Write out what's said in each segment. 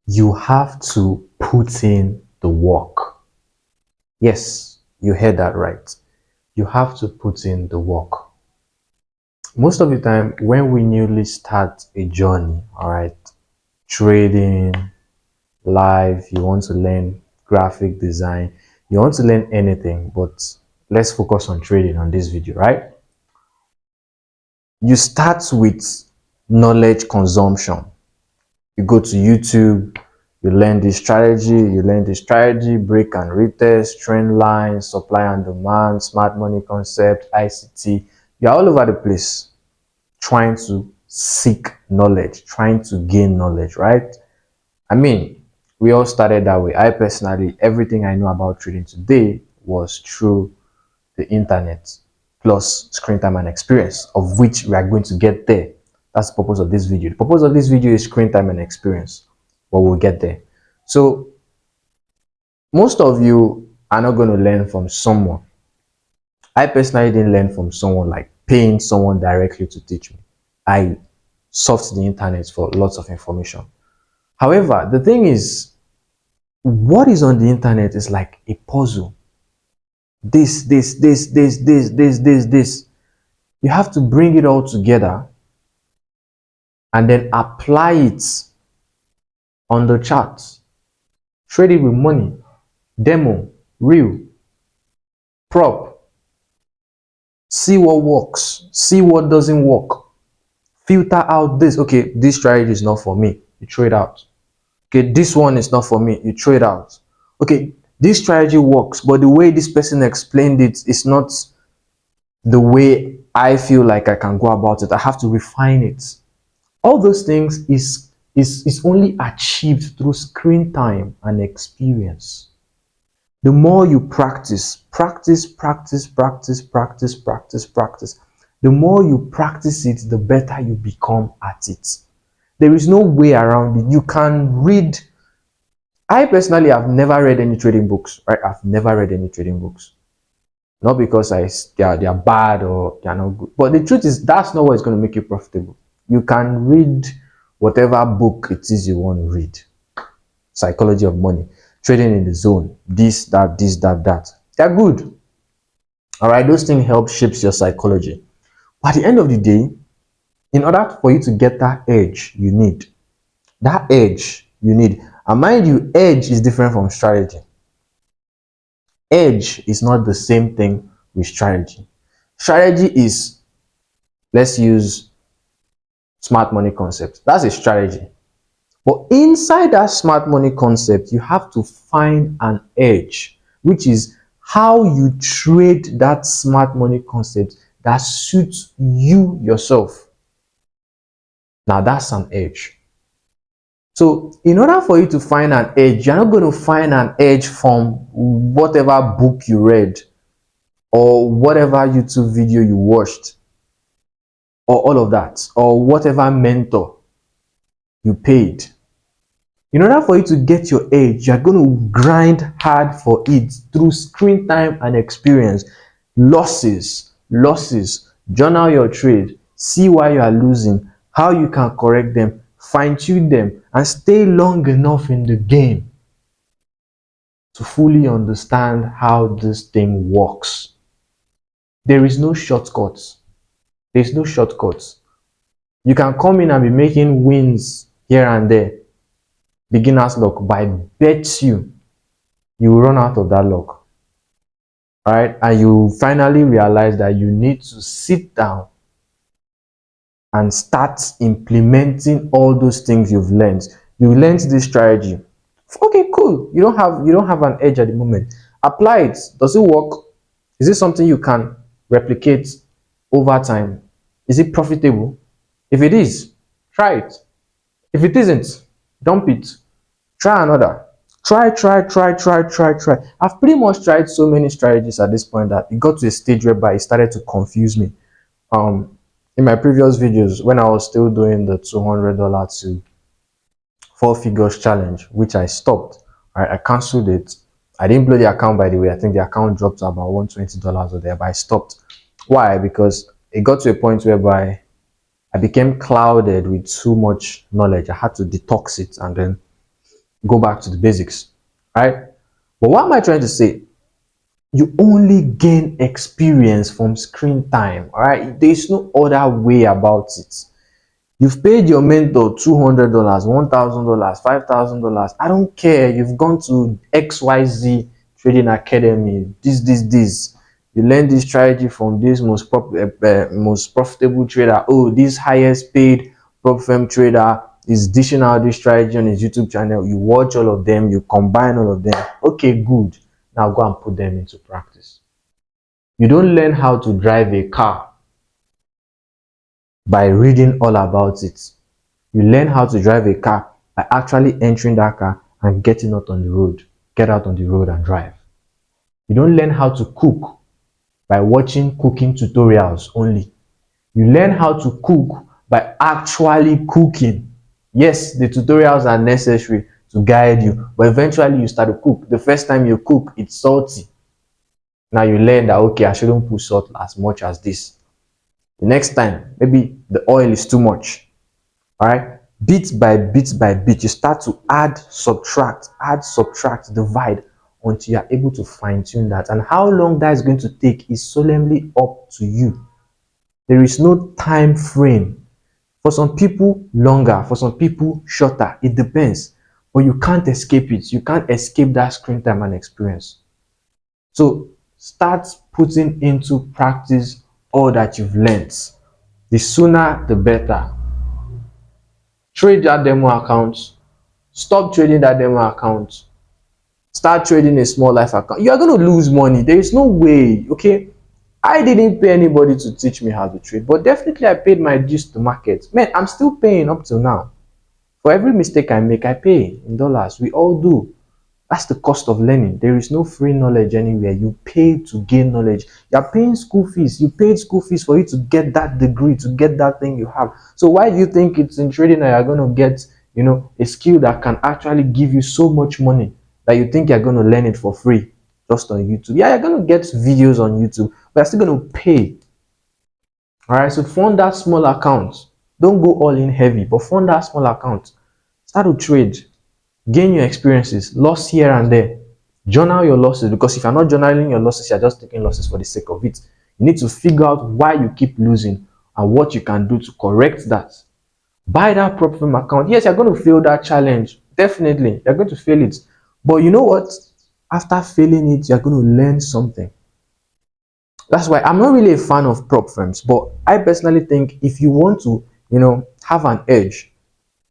You have to put in the work. Yes, you heard that right. You have to put in the work. Most of the time, when we newly start a journey, all right, trading, life, you want to learn graphic design, you want to learn anything, but let's focus on trading on this video, right? You start with knowledge consumption. You go to YouTube, you learn this strategy, break and retest, trend lines, supply and demand, smart money concept, ICT. You're all over the place trying to seek knowledge, trying to gain knowledge, right? I mean, we all started that way. I personally, everything I know about trading today was through the internet plus screen time and experience, of which we are going to get there. That's the purpose of this video. The purpose of this video is screen time and experience, but we'll get there. So most of you are not going to learn from someone. I personally didn't learn from someone, like paying someone directly to teach me. I surfed the internet for lots of information. However, the thing is, what is on the internet is like a puzzle. This. You have to bring it all together and then apply it on the chart. Trade it with money, demo, real, prop. See what works, see what doesn't work. Filter out this. Okay, this strategy is not for me. You throw it out. Okay, this one is not for me. You throw it out. Okay, this strategy works, but the way this person explained it is not the way I feel like I can go about it. I have to refine it. All those things is only achieved through screen time and experience. The more you practice, the more you practice it, the better you become at it. There is no way around it. You can read. I personally have never read any trading books, right? I've never read any trading books. Not because they are bad or they are not good. But the truth is, that's not what's going to make you profitable. You can read whatever book it is you want to read. Psychology of money, trading in the zone, this, that. They're good. All right, those things help shapes your psychology. But at the end of the day, in order for you to get that edge and mind you, edge is different from strategy. Edge is not the same thing with strategy. Strategy is, let's use smart money concept. That's a strategy. But inside that smart money concept, you have to find an edge, which is how you trade that smart money concept that suits you yourself. Now that's an edge. So in order for you to find an edge, you're not going to find an edge from whatever book you read or whatever YouTube video you watched or all of that, or whatever mentor you paid. In order for you to get your edge, you're going to grind hard for it through screen time and experience. Losses, journal your trade, see why you are losing, how you can correct them, fine-tune them, and stay long enough in the game to fully understand how this thing works. There is no shortcuts. There's no shortcuts. You can come in and be making wins here and there, beginner's luck, but I bet you will run out of that luck. All right, and you finally realize that you need to sit down and start implementing all those things you've learned. You learned this strategy. Okay, cool. You don't have an edge at the moment. Apply it. Does it work? Is it something you can replicate over time? Is it profitable? If it is, try it. If it isn't, dump it. Try another. Try. I've pretty much tried so many strategies at this point that it got to a stage whereby it started to confuse me. In my previous videos, when I was still doing the $200 to 4 figures challenge, which I stopped, right? I cancelled it. I didn't blow the account, by the way. I think the account dropped to about $120 or there, but I stopped. Why? Because it got to a point whereby I became clouded with too much knowledge. I had to detox it, and then Go back to the basics, right? But what am I trying to say? You only gain experience from screen time, all right? There's no other way about it. You've paid your mentor $200, $1,000, $5,000. I don't care. You've gone to XYZ Trading Academy. This. You learn this strategy from this most profitable trader. Oh, this highest paid prop firm trader is dishing out this strategy on his YouTube channel. You watch all of them. You combine all of them. Okay, good. Now go and put them into practice. You don't learn how to drive a car by reading all about it. You learn how to drive a car by actually entering that car and getting out on the road. Get out on the road and drive. You don't learn how to cook by watching cooking tutorials only. You learn how to cook by actually cooking. Yes, the tutorials are necessary to guide you, but eventually you start to cook. The first time you cook, it's salty. Now you learn that, okay, I shouldn't put salt as much as this. The next time, maybe the oil is too much. All right, bit by bit, you start to add, subtract, divide until you are able to fine-tune that. And how long that is going to take is solemnly up to you. There is no time frame. For some people longer, for some people shorter, it depends. But you can't escape it. You can't escape that screen time and experience. So start putting into practice all that you've learned. The sooner the better. Trade that demo account. Stop trading that demo account. Start trading a small life account. You are going to lose money. There is no way. Okay, I didn't pay anybody to teach me how to trade, but definitely I paid my dues to the market. Man, I'm still paying up till now. For every mistake I make, I pay in dollars. We all do. That's the cost of learning. There is no free knowledge anywhere. You pay to gain knowledge. You're paying school fees. You paid school fees for you to get that degree, to get that thing you have. So why do you think it's in trading that you're going to get, a skill that can actually give you so much money that you think you're going to learn it for free just on YouTube? Yeah, you're going to get videos on YouTube, but you're still going to pay. All right, so fund that small account. Don't go all in heavy, but fund that small account. Start to trade. Gain your experiences, loss here and there. Journal your losses, because if you're not journaling your losses, you're just taking losses for the sake of it. You need to figure out why you keep losing and what you can do to correct that. Buy that prop firm account. Yes, you're going to fail that challenge. Definitely, you're going to fail it. But you know what? After failing it, you're going to learn something. That's why I'm not really a fan of prop firms, but I personally think if you want to, have an edge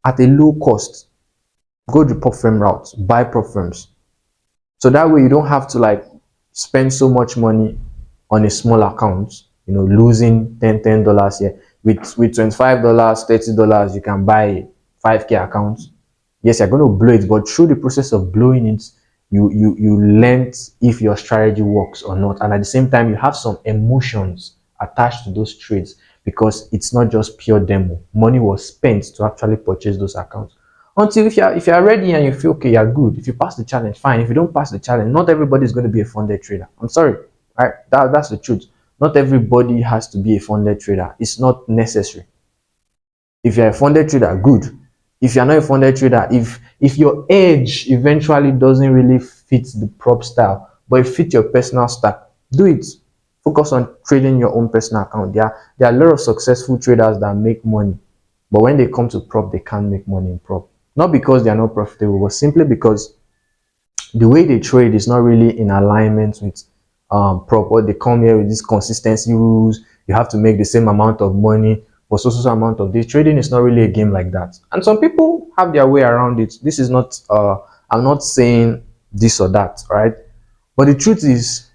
at a low cost, go the prop firm route, buy prop firms. So that way you don't have to spend so much money on a small account, losing $10 here. With $25, $30, you can buy a 5K account. Yes, you're going to blow it, but through the process of blowing it, you learn if your strategy works or not. And at the same time, you have some emotions attached to those trades, because it's not just pure demo. Money was spent to actually purchase those accounts. Until if you're ready and you feel okay, you're good. If you pass the challenge, fine. If you don't pass the challenge, not everybody is going to be a funded trader. I'm sorry, right? That's the truth. Not everybody has to be a funded trader. It's not necessary. If you're a funded trader, good. If you're not a funded trader, if your edge eventually doesn't really fit the prop style, but it fits your personal style, do it. Focus on trading your own personal account. There are a lot of successful traders that make money, but when they come to prop, they can't make money in prop. Not because they are not profitable, but simply because the way they trade is not really in alignment with prop. Or they come here with these consistency rules. You have to make the same amount of money for so amount of this. Trading is not really a game like that. And some people have their way around it. This is not, I'm not saying this or that, right? But the truth is,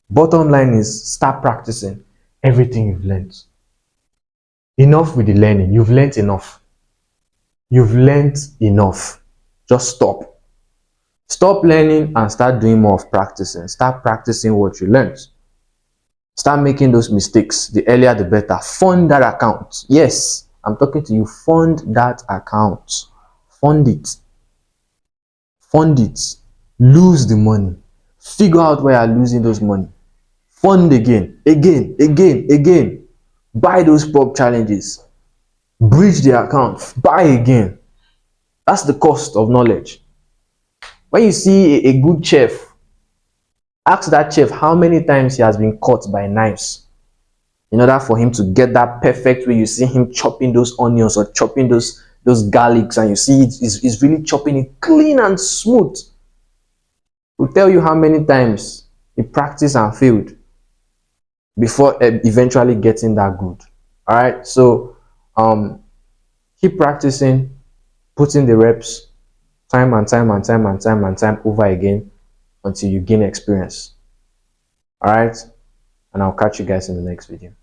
bottom line is, start practicing everything you've learned. Enough with the learning. You've learned enough. You've learned enough. Just stop. Stop learning and start doing more of practicing. Start practicing what you learned. Start making those mistakes. The earlier the better. Fund that account. Yes, I'm talking to you. Fund that account. Fund it. Fund it. Lose the money. Figure out where you're losing those money. Fund again. Again. Buy those prop challenges. Bridge the account. Buy again. That's the cost of knowledge. When you see a good chef, ask that chef how many times he has been caught by knives in order for him to get that perfect way. You see him chopping those onions or chopping those garlics, and you see it's really chopping it clean and smooth. Will tell you how many times he practiced and failed before eventually getting that good. All right, so um keep practicing, putting the reps time and time and time and time and time over again until you gain experience. All right, and I'll catch you guys in the next video.